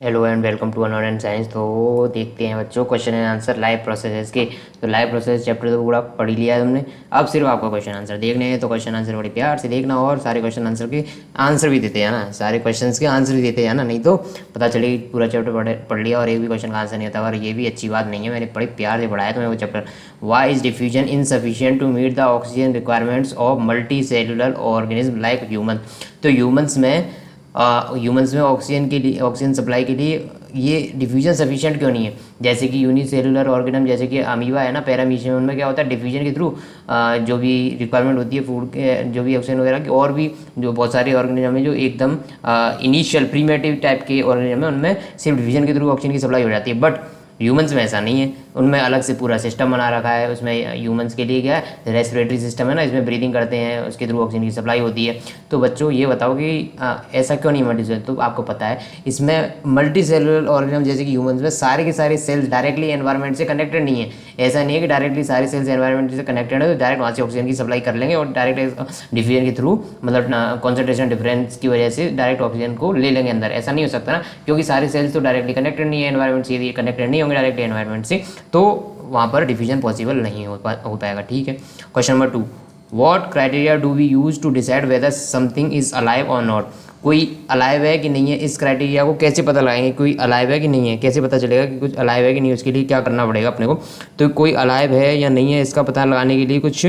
Hello and welcome to another and science. तो देखते हैं बच्चों question and answer live processes के। तो लाइव प्रोसेस चैप्टर तो पूरा पढ़ ही लिया है तुमने। अब सिर्फ आपको क्वेश्चन आंसर देखने हैं, तो क्वेश्चन आंसर बड़े प्यार से देखना और सारे क्वेश्चन आंसर के आंसर भी देते हैं ना, सारे क्वेश्चंस के आंसर भी देते हैं ना, नहीं तो पता चले पूरा चैप्टर पढ़ लिया और एक भी क्वेश्चन का आंसर नहीं होता। और ये भी अच्छी बात नहीं है, मैंने बड़े प्यार से पढ़ाया तुम्हें वो chapter. Why is diffusion insufficient to meet the oxygen requirements of multi cellular organism like human. तो ह्यूमंस में ऑक्सीजन के लिए, ऑक्सीजन सप्लाई के लिए ये डिफ्यूजन सफिशिएंट क्यों नहीं है। जैसे कि यूनिसेलुलर ऑर्गेनिज्म, जैसे कि अमीबा है ना, पैरामीशियम, उनमें क्या होता है डिफ्यूजन के थ्रू जो भी रिक्वायरमेंट होती है फूड के, जो भी ऑक्सीजन वगैरह की, और भी जो बहुत सारे ऑर्गेनिज्म है जो एकदम इनिशियल प्रीमेटिव टाइप के ऑर्गेनिज्म है, उनमें सिर्फ डिफ्यूजन के थ्रू ऑक्सीजन की सप्लाई हो जाती है। बट ह्यूमंस में ऐसा नहीं है, उनमें अलग से पूरा सिस्टम बना रखा है। उसमें ह्यूमंस के लिए क्या है, रेस्पिरेटरी सिस्टम है ना, इसमें ब्रीदिंग करते हैं, उसके थ्रू ऑक्सीजन की सप्लाई होती है। तो बच्चों ये बताओ कि ऐसा क्यों नहीं मल्टी सेल। तो आपको पता है इसमें मल्टी सेलुलर ऑर्गेनिज्म जैसे कि ह्यूमंस में सारे के सारे सेल्स डायरेक्टली एनवायरनमेंट से कनेक्टेड नहीं है। ऐसा नहीं है कि डायरेक्टली सारे सेल्स एनवायरनमेंट से कनेक्टेड है तो डायरेक्ट वहाँ से ऑक्सीजन की सप्लाई कर लेंगे और डायरेक्ट डिफ्यूजन के थ्रू, मतलब कॉन्सेंट्रेशन डिफरेंस की वजह से डायरेक्ट ऑक्सीजन को ले लेंगे अंदर। ऐसा नहीं हो सकता ना, क्योंकि सारे सेल्स तो डायरेक्टली कनेक्टेड नहीं है एनवायरनमेंट से। यदि कनेक्टेड नहीं होंगे डायरेक्टली एनवायरनमेंट से तो वहाँ पर डिफ्यूजन पॉसिबल नहीं हो पाएगा। ठीक है। Question number 2, what criteria do we use to decide whether something is alive और नॉट। कोई अलाइव है कि नहीं है, इस क्राइटेरिया को कैसे पता लगाएंगे। कोई अलाइव है कि नहीं है, कैसे पता चलेगा कि कुछ अलाइव है कि नहीं, उसके लिए क्या करना पड़ेगा अपने को। तो कोई अलाइव है या नहीं है, इसका पता लगाने के लिए कुछ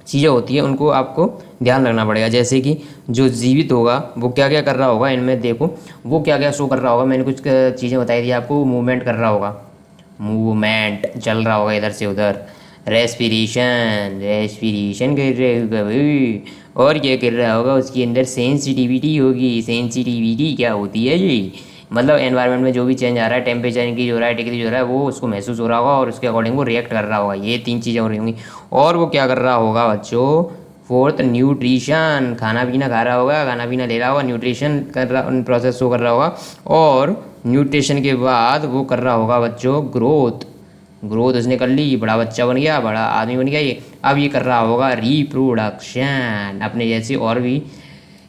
चीज़ें होती है, उनको आपको ध्यान रखना पड़ेगा। जैसे कि जो जीवित होगा वो क्या क्या कर रहा होगा, इनमें देखो वो क्या क्या शो कर रहा होगा। मैंने कुछ चीज़ें बताई थी आपको। मूवमेंट कर रहा होगा, मूवमेंट चल रहा होगा इधर से उधर। रेस्पिरेशन, रेस्पिरेशन कर रहा होगा भाई। और क्या कर रहा होगा, उसके अंदर सेंसिटिविटी होगी। सेंसिटिविटी क्या होती है ये, मतलब एनवायरनमेंट में जो भी चेंज आ रहा है, टेम्परेचर इंक्रीज हो रहा है, डिक्रीज हो रहा है, वो उसको महसूस हो रहा होगा और उसके अकॉर्डिंग वो रिएक्ट कर रहा होगा। ये 3 चीज़ें हो रही होंगी। और वो क्या कर रहा होगा बच्चों, फोर्थ न्यूट्रिशन, खाना पीना खा रहा होगा, खाना पीना ले रहा होगा, न्यूट्रिशन कर रहा, प्रोसेस शो कर रहा होगा। और न्यूट्रिशन के बाद वो कर रहा होगा बच्चों ग्रोथ। ग्रोथ उसने कर ली, बड़ा बच्चा बन गया, बड़ा आदमी बन गया ये। अब ये कर रहा होगा रिप्रोडक्शन, अपने जैसे और भी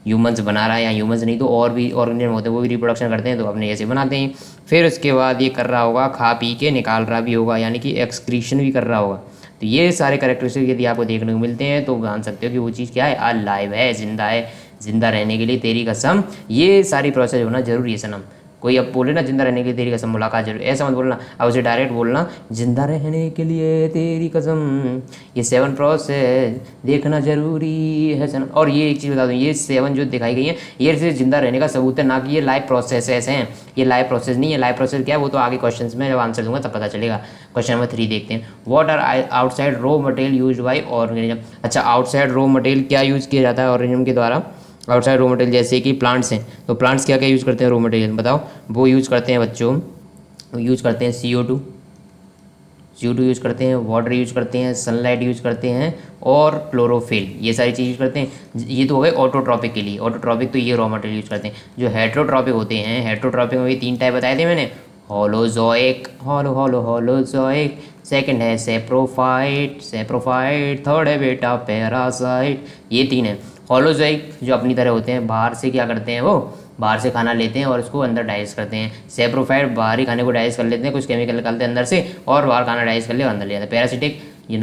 ह्यूमंस बना रहा है, या ह्यूमंस नहीं तो और भी ऑर्गेनिज्म होते हैं वो भी रिप्रोडक्शन करते हैं, तो अपने जैसे बनाते हैं। फिर उसके बाद ये कर रहा होगा खा पी के निकाल रहा भी होगा, यानी कि एक्सक्रीशन भी कर रहा होगा। तो ये सारे करेक्टरिस्टिक यदि आपको देखने को मिलते हैं तो जान सकते हो कि वो चीज़ क्या है, अलाइव है, जिंदा है। जिंदा रहने के लिए तेरी कसम ये सारी प्रोसेस होना जरूरी है सनम। कोई अब बोले ना जिंदा रहने के लिए तेरी कसम मुलाकात जरूर, ऐसा मत बोलना। अब उसे डायरेक्ट बोलना जिंदा रहने के लिए तेरी कसम, ये 7 प्रोसेस देखना जरूरी है सनम। और ये एक चीज़ बता दूँ, ये 7 जो दिखाई गई हैं ये सिर्फ जिंदा रहने का सबूत है, ना कि ये लाइव प्रोसेस हैं। ये लाइव प्रोसेस नहीं है। लाइव प्रोसेस क्या है वो तो आगे क्वेश्चन में जब आंसर दूंगा तब पता चलेगा। क्वेश्चन नंबर 3 देखते हैं। What are outside raw material use by organism. अच्छा, आउटसाइड रॉ मटेरियल क्या यूज़ किया जाता है ऑर्गेनिज्म के द्वारा। आउटसाइड रॉ मटेरियल जैसे कि प्लांट्स हैं, तो प्लांट्स क्या क्या यूज़ करते हैं रॉ मटेरियल बताओ। वो यूज़ करते हैं बच्चों, वो यूज़ करते हैं CO2 यूज़ करते हैं, वाटर यूज़ करते हैं, सनलाइट यूज़ करते हैं और क्लोरोफिल, ये सारी चीज़ यूज़ करते हैं। ये तो हो गए ऑटोट्रॉपिक के लिए। ऑटोट्रॉपिक तो ये रॉ मटेरियल यूज़ करते हैं। जो हेट्रोट्रॉपिक होते हैं, हेट्रोट्रॉपिक में भी 3 टाइप बताए थे मैंने। Holozoic, holozoic. सेकंड है सेप्रोफाइट, थर्ड है बेटा पैरासाइट। ये 3 है। होलोजोइक जो अपनी तरह होते हैं, बाहर से क्या करते हैं, वो बाहर से खाना लेते हैं और उसको अंदर डाइजेस्ट करते हैं। सेप्रोफाइट बाहरी खाने को डाइजेस्ट कर लेते हैं, कुछ केमिकल निकालते हैं अंदर से और बाहर खाना डाइजेस्ट कर ले अंदर ले जाते हैं। पैरासिटिक ये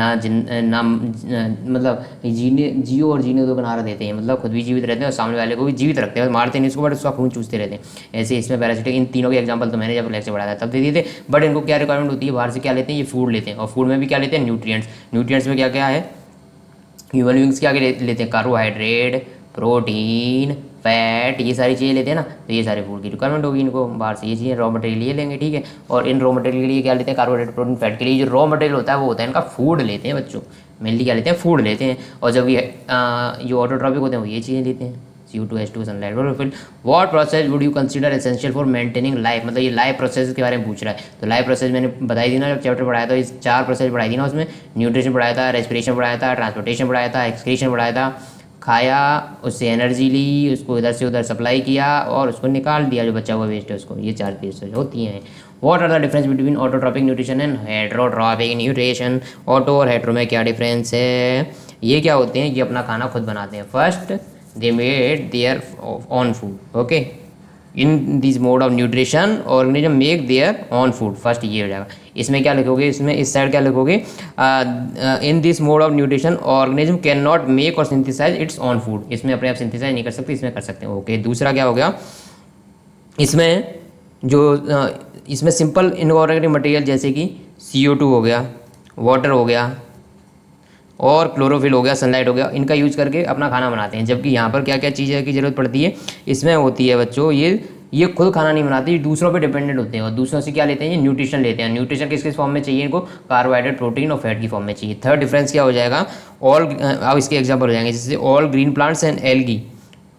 मतलब जियो और जीने दो नारा देते हैं, मतलब खुद भी जीवित रहते हैं और सामने वाले को भी जीवित रखते हैं, मारते नहीं इसको बट उसका खून चूसते रहते हैं। ऐसे इसमें पैरासिटिक, इन तीनों के एग्जांपल तो मैंने जब लेक्चर पढ़ाया था तब दे दिए थे। बट इनको क्या रिक्वायरमेंट होती है, बाहर से क्या लेते हैं, ये फूड लेते हैं। और फूड में भी क्या लेते हैं, न्यूट्रिएंट्स। न्यूट्रिएंट्स में क्या क्या है, ह्यूमन बींग्स क्या लेते हैं, कार्बोहाइड्रेट, प्रोटीन, फैट, ये सारी चीज़ें लेते हैं ना। तो ये सारे फूड की रिक्वायरमेंट होगी इनको, बाहर से ये चीज़ें रॉ मटेरियल ये लेंगे। ठीक है। और इन रॉ मटेरियल के लिए क्या लेते हैं, कार्बोहाइड्रेट, प्रोटीन, फैट के लिए जो रॉ मटेरियल होता है वो होता है इनका फूड लेते हैं बच्चों। मेनली क्या लेते हैं, फूड लेते हैं। और जब ये जो ऑटोट्रॉपिक होते हैं वो ये चीज़ें लेते हैं, CO2, H2, sunlight, chlorophyll. What process would you consider essential for maintaining life, मतलब ये लाइफ प्रोसेस के बारे में पूछ रहा है। तो लाइफ प्रोसेस मैंने बताई थी ना जब चैप्टर पढ़ाया था, इस 4 प्रोसेस पढ़ाई थी ना उसमें। न्यूट्रिशन पढ़ाया था, रेस्पिरेशन पढ़ाया था, ट्रांसपोर्टेशन पढ़ाया था, एक्सक्रीशन पढ़ाया था। खाया, उससे एनर्जी ली, उसको इधर से उधर सप्लाई किया और उसको निकाल दिया, जो बच्चा हुआ वेस्ट है उसको। ये 4 प्रोसेस होती हैं। What are the difference between autotrophic nutrition and heterotrophic nutrition. Auto और हेट्रो में क्या डिफरेंस है, ये क्या होते हैं, ये अपना खाना खुद बनाते हैं। First they made their own food, okay. In this mode of nutrition organism make their own food, first ये हो जाएगा। इसमें क्या लिखोगे, इसमें इस साइड क्या लिखोगे, इन this mode of nutrition organism can not make और सिंथेसाइज इट्स ऑन फूड, इसमें अपने आप सिंथेसाइज नहीं कर सकते, इसमें कर सकते हैं। ओके, दूसरा क्या हो गया, इसमें जो इसमें सिंपल इनऑर्गेनिक मटेरियल जैसे कि CO2 हो गया, वाटर हो गया और क्लोरोफिल हो गया, सनलाइट हो गया, इनका यूज करके अपना खाना बनाते हैं। जबकि यहाँ पर क्या क्या चीज़ें की ज़रूरत पड़ती है, इसमें होती है बच्चों, ये खुद खाना नहीं बनाती, दूसरों पे डिपेंडेंट होते हैं और दूसरों से क्या लेते हैं, ये न्यूट्रिशन लेते हैं। न्यूट्रिशन किस किस फॉर्म में चाहिए इनको, कार्बोहाइड्रेट, प्रोटीन और फैट की फॉर्म में चाहिए। थर्ड डिफरेंस क्या हो जाएगा, ऑल, अब इसके एग्जाम्पल हो जाएंगे, जैसे all green plants and algae,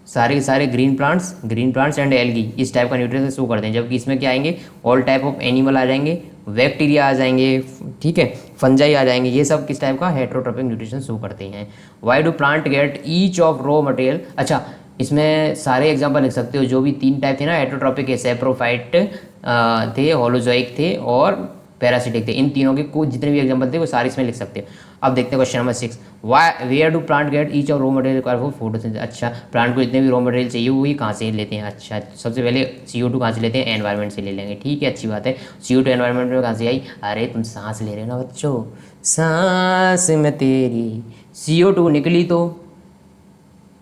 सारे के सारे ग्रीन प्लांट्स एंड एल्गी इस टाइप का न्यूट्रिशन शो करते हैं। जबकि इसमें क्या आएंगे, ऑल टाइप ऑफ एनिमल आ जाएंगे, बैक्टीरिया आ जाएंगे, ठीक है, फंजाई आ जाएंगे, ये सब किस टाइप का हेटेरोट्रोपिक न्यूट्रिशन शो करते हैं। Why do plant get each of raw material, अच्छा इसमें सारे एग्जांपल लिख सकते हो, जो भी 3 टाइप थे ना हेटेरोट्रोपिक के, सेप्रोफाइट थे, होलोजोइक थे और पैरासिटिक थे, इन तीनों के कुछ जितने भी एग्जांपल थे वो सारे इसमें लिख सकते हो। अब देखते हैं question number 6, why where do plant get each of raw material require for photosynthesis, अच्छा प्लांट को जितने भी रॉ मटेरियल चाहिए वो ये कहाँ से लेते हैं, अच्छा सबसे पहले CO2 कहाँ से लेते हैं, एनवायरनमेंट से ले लेंगे, ठीक है, अच्छी बात है। CO2 एनवायरनमेंट में कहाँ से आई, अरे तुम सांस ले रहे हो ना बच्चों, सांस में तेरी CO2 निकली तो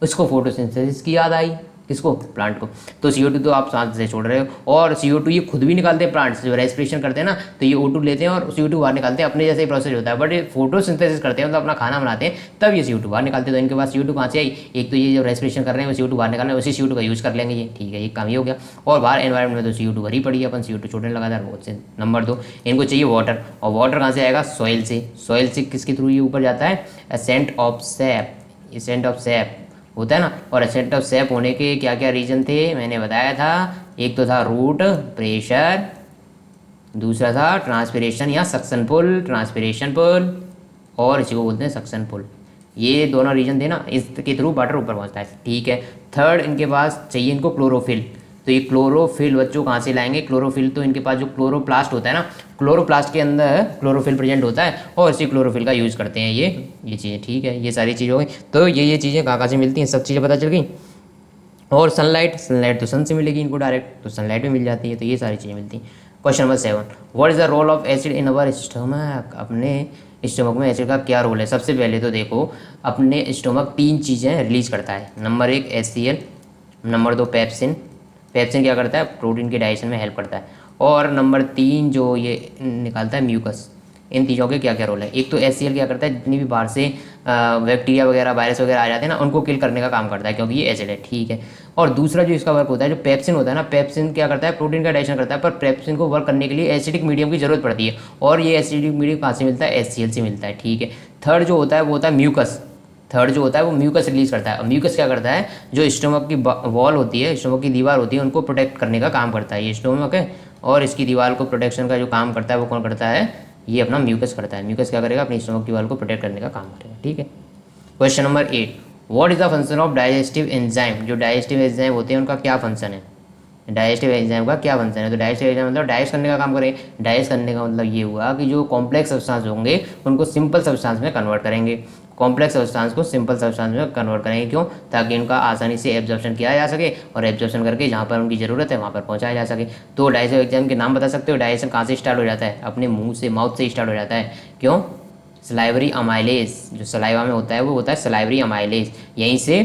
उसको फोटोसिंथेसिस की याद आई, किसको, प्लांट को, तो CO2 तो आप सांस से छोड़ रहे हो, और CO2 ये खुद भी निकालते हैं प्लांट्स, जो रेस्पिरेशन करते हैं ना, तो ये O2 लेते हैं और CO2 बाहर निकालते हैं, अपने जैसे ही प्रोसेस होता है। बट ये फोटोसिंथेसिस करते हैं, मतलब अपना खाना बनाते हैं, तब ये CO2 बाहर निकालते हैं। तो इनके पास CO2 कहाँ से आई, एक तो ये जो रेस्पिरेशन कर रहे हैं वो CO2 बाहर निकाल रहे हैं, उसी CO2 का यूज़ कर लेंगे ये, ठीक है, ये काम ही हो गया। और बाहर एनवायरमेंट में तो CO2 भरी पड़ी है, अपन CO2 छोड़ने लगातार बहुत से। नंबर 2, इनको चाहिए वाटर, और वाटर कहाँ से आएगा, सॉइल से, सॉइल से किसके थ्रू ये ऊपर जाता है, ascent of SAP, ascent of SAP होता है ना। और एसेंट ऑफ सैप होने के क्या क्या रीजन थे, मैंने बताया था, एक तो था रूट प्रेशर, दूसरा था ट्रांसपिरेशन या सक्शन पुल, ट्रांसपिरेशन पुल, और इसी को बोलते हैं सक्शन पुल। ये दोनों रीजन थे ना, इसके थ्रू वाटर ऊपर पहुंचता है, ठीक है। थर्ड, इनके पास चाहिए इनको क्लोरोफिल, तो ये क्लोरोफिल बच्चों कहाँ से लाएंगे, क्लोरोफिल तो इनके पास जो क्लोरोप्लास्ट होता है ना, क्लोरोप्लास्ट के अंदर क्लोरोफिल प्रेजेंट होता है और इसी क्लोरोफिल का यूज़ करते हैं ये चीज़ें, ठीक है, ये सारी चीज़ें हो गई। तो ये चीज़ें कहाँ से मिलती हैं, सब चीज़ें पता चल गई। और सनलाइट तो सन से मिलेगी इनको डायरेक्ट, तो सनलाइट भी मिल जाती है, तो ये सारी चीज़ें मिलती हैं। Question number 7, what is the role of acid in our stomach, अपने स्टोमक में एसिड का क्या रोल है। सबसे पहले तो देखो, अपने स्टोमक 3 चीज़ें रिलीज करता है। Number 1 HCl, number 2 pepsin, pepsin क्या करता है, प्रोटीन के डाइजेशन में हेल्प करता है, और नंबर 3 जो ये निकालता है म्यूकस। इन तीनों के क्या क्या रोल है, एक तो HCl क्या करता है, जितनी भी बाहर से बैक्टीरिया वगैरह वायरस वगैरह आ जाते हैं ना, उनको किल करने का काम करता है, क्योंकि ये एसिड है, ठीक है। और दूसरा जो इसका वर्क होता है, जो पेप्सिन होता है ना, पेप्सिन क्या करता है, प्रोटीन का डाइजेशन करता है, पर पेप्सिन को वर्क करने के लिए एसिडिक मीडियम की जरूरत पड़ती है, और ये एसिडिक मीडियम कहाँ से मिलता है, HCl से मिलता है, ठीक है। थर्ड जो होता है वो होता है म्यूकस, थर्ड जो होता है वो म्यूकस रिलीज करता है। और म्यूकस क्या करता है, जो स्टोमक की वॉल होती है, स्टोमक की दीवार होती है, उनको प्रोटेक्ट करने का काम करता है। ये स्टोमक है और इसकी दीवार को प्रोटेक्शन का जो काम करता है वो कौन करता है, ये अपना म्यूकस करता है। म्यूकस क्या करेगा, अपनी स्टोमक की वॉल को प्रोटेक्ट करने का काम करेगा, ठीक है। Question number 8, what is the function of digestive enzyme, जो डाइजेस्टिव एंजाइम होते हैं उनका क्या फंक्शन है, डाइजेस्टिव एंजाइम का क्या फंक्शन है। तो डाइजेस्टिव एंजाइम मतलब डाइजेस्ट करने का काम करें। डाइजेस्ट करने का मतलब ये हुआ कि जो कॉम्प्लेक्स सब्सटेंस होंगे उनको सिंपल सब्सटेंस में कन्वर्ट करेंगे, कॉम्प्लेक्स सब्सटेंस को सिंपल सब्सटेंस में कन्वर्ट करेंगे, क्यों, ताकि उनका आसानी से एब्जॉर्प्शन किया जा सके और एब्जॉर्प्शन करके जहाँ पर उनकी ज़रूरत है वहाँ पर पहुँचाया जा सके। तो डाइजेस्टिव एंजाइम के नाम बता सकते हो, डाइजेशन कहाँ से स्टार्ट हो जाता है, अपने मुँह से, माउथ से स्टार्ट हो जाता है, क्यों, सलाइवरी अमाइलेज, जो सलाइवा में होता है वो होता है सलाइवरी अमाइलेज, यहीं से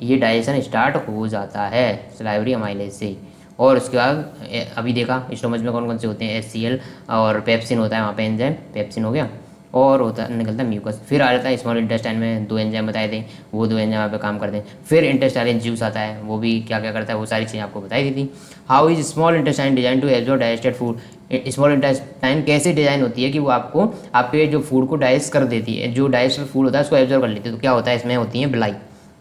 ये डाइजेशन स्टार्ट हो जाता है, सलाइवरी अमाइलेज से। और उसके बाद अभी देखा स्टोमच में कौन कौन से होते हैं, HCl और पेप्सिन होता है वहाँ पे एंजाइम, पेप्सिन हो गया, और होता निकलता है म्यूकस। फिर आ जाता है स्मॉल इंटेस्टाइन में 2 एंजाइम बताए थे, वो 2 एंजाइम यहाँ पे काम करते हैं। फिर इंटेस्टाइनल जूस आता है, वो भी क्या क्या करता है, वो सारी चीज़ें आपको बताई दी थी। How is small intestine design to absorb digested food, small intestine कैसे डिजाइन होती है कि वो आपको आपके जो फूड को डाइजेस्ट कर देती है, जो डाइजेस्टेड फूड होता है उसको एब्जॉर्ब कर लेती है। तो क्या होता है, इसमें होती है विलाई,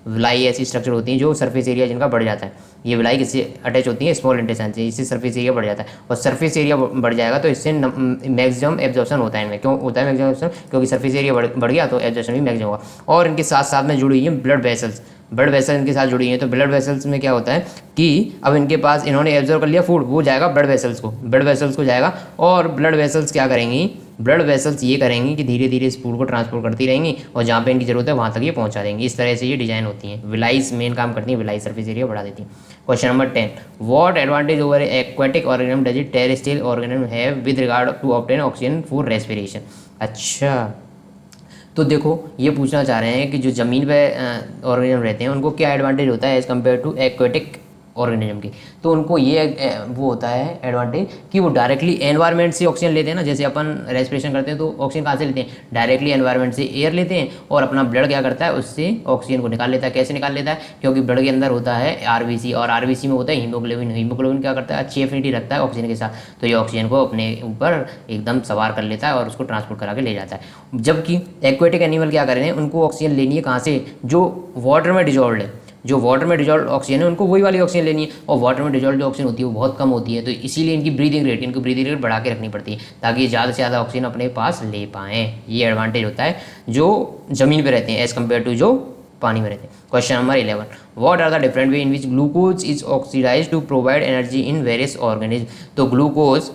विलाई ऐसी स्ट्रक्चर होती है जो सरफेस एरिया जिनका बढ़ जाता है, ये विलाई किससे अटैच होती है, स्मॉल इंटेस्टाइन से, इससे सरफेस एरिया बढ़ जाता है, और सरफेस एरिया बढ़ जाएगा तो इससे मैक्सिमम एब्जॉर्प्शन होता है इनमें। क्यों होता है मैक्सिमम एब्जॉर्प्शन, क्योंकि सरफेस एरिया बढ़ गया तो एब्जॉर्प्शन भी मैक्सिमम होगा। और इनके साथ साथ में जुड़ी हुई है ब्लड वेसल्स, ब्लड वेसल इनके साथ जुड़ी हैं। तो ब्लड वेसल्स में क्या होता है कि अब इनके पास इन्होंने एब्जॉर्व कर लिया फूड, वो जाएगा ब्लड वेसल्स को जाएगा, और ब्लड वेसल्स क्या करेंगी, ब्लड वेसल्स ये करेंगी कि धीरे धीरे इस फूड को ट्रांसपोर्ट करती रहेंगी और जहाँ पे इनकी जरूरत है वहाँ तक ये पहुँचा देंगी। इस तरह से ये डिजाइन होती हैं। विलाइस मेन काम करती हैं, विलाई सरफेस एरिया बढ़ा देती हैं। Question number 10, what advantage over aquatic organism does it terrestrial organism have with regard to obtain oxygen for respiration. अच्छा, तो देखो ये पूछना चाह रहे हैं कि जो ज़मीन पे ऑर्गेनिज्म रहते हैं उनको क्या एडवांटेज होता है as compare to aquatic organism की। तो उनको ये वो होता है एडवांटेज कि वो डायरेक्टली एनवायरनमेंट से ऑक्सीजन लेते हैं ना, जैसे अपन रेस्पिरेशन करते हैं तो ऑक्सीजन कहाँ से लेते हैं, डायरेक्टली एनवायरनमेंट से एयर लेते हैं और अपना ब्लड क्या करता है उससे ऑक्सीजन को निकाल लेता है। कैसे निकाल लेता है, क्योंकि ब्लड के अंदर होता है आरबीसी और आरबीसी में होता है हीमोग्लोबिन। हीमोग्लोबिन क्या करता है, अच्छी एफिनिटी रखता है ऑक्सीजन के साथ, तो ये ऑक्सीजन को अपने ऊपर एकदम सवार कर लेता है और उसको ट्रांसपोर्ट करा के ले जाता है। जबकि एक्वेटिक एनिमल क्या कर रहे हैं, उनको ऑक्सीजन लेनी है कहाँ से, जो वाटर में डिजॉल्व है, जो वाटर में डिजॉल्व ऑक्सीजन है उनको वही वाली ऑक्सीजन लेनी है और वाटर में डिजॉल्व जो ऑक्सीजन होती है वो बहुत कम होती है। तो इसीलिए इनकी ब्रीदिंग रेट बढ़ा के रखनी पड़ती है ताकि ये ज़्यादा से ज़्यादा ऑक्सीजन अपने पास ले पाएँ। ये एडवांटेज होता है जो ज़मीन पे रहते हैं एज़ कम्पेयर टू जो पानी में रहते हैं। Question number 11, what are the different way in which glucose is oxidise to provide energy in various organism. तो ग्लूकोज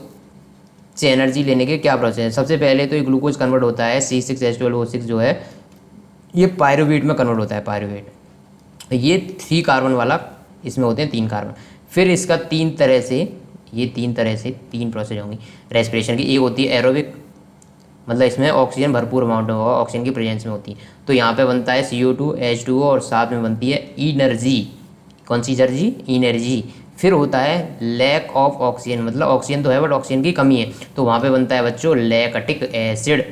से एनर्जी लेने के क्या प्रोसेस है। सबसे पहले तो ये ग्लूकोज कन्वर्ट होता है C6H12O6 जो है ये पायरुवेट में कन्वर्ट होता है। पायरुवेट ये 3 कार्बन वाला, इसमें होते हैं 3 कार्बन। फिर इसका 3 तरह से 3 प्रोसेस होंगी रेस्पिरेशन की। एक होती है एरोबिक, मतलब इसमें ऑक्सीजन भरपूर अमाउंट में होगा, ऑक्सीजन की प्रेजेंस में होती है। तो यहाँ पे बनता है CO2 H2O और साथ में बनती है एनर्जी। कौन सी एनर्जी, एनर्जी। फिर होता है लैक ऑफ ऑक्सीजन, मतलब ऑक्सीजन तो है बट ऑक्सीजन की कमी है, तो वहाँ पे बनता है बच्चों lactic acid.